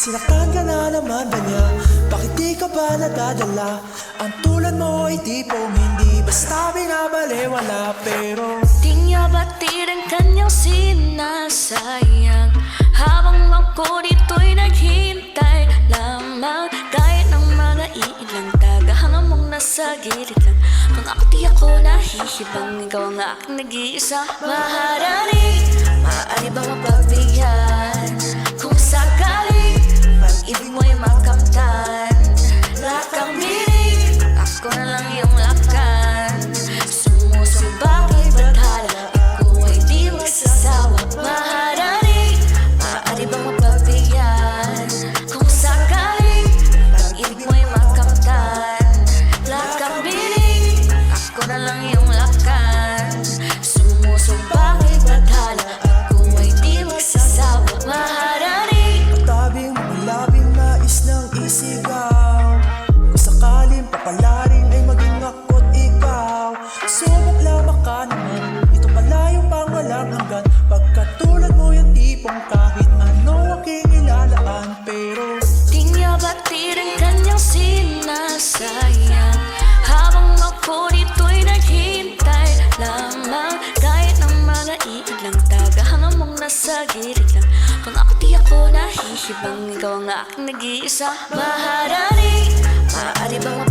Sinaktan ka na naman ba niya? Bakit di ka ba nadadala? Ang tulad mo ay tipong hindi basta binabalewala. Pero di niya batid ang kanyang sinasayang, habang ako dito'y naghintay lamang. Kahit ng mga iilang tagahanga mong nasa gilid lang, kung ako di ako nahihibang, ikaw ang aking nag-iisa. Maharani, maaari bang mapagbigyan? Kung sakali pag-ibig mo'y makamtan, lakang binig, ako na lang iyong lakan. Sumusubak ay bathala, ako ay di magsasawa. Maharani, maaari bang mapagbigyan? Kung sakali pag-ibig mo'y makamtan, lakang binig, ako na lang iyong lakan. Sumusubak ay bathala, ako ay di magsasawa. Maharani, tabing labing nais ng isigaw. Kung sakaling papalarin ay maging ako't ikaw. Subok lamang ka naman, ito pala yung pang walang hanggan. Pagkatulad mo yung tipong kahit ano aking ilalaan. Pero di niya batid ang kanyang sinasayang, habang ako dito'y naghintay lamang. Kahit ng mga iilang tagahanga mong nasa gilid lang, kung ako di ako nahihibang, ikaw ang aking nag-iisa. Maharani, maaari bang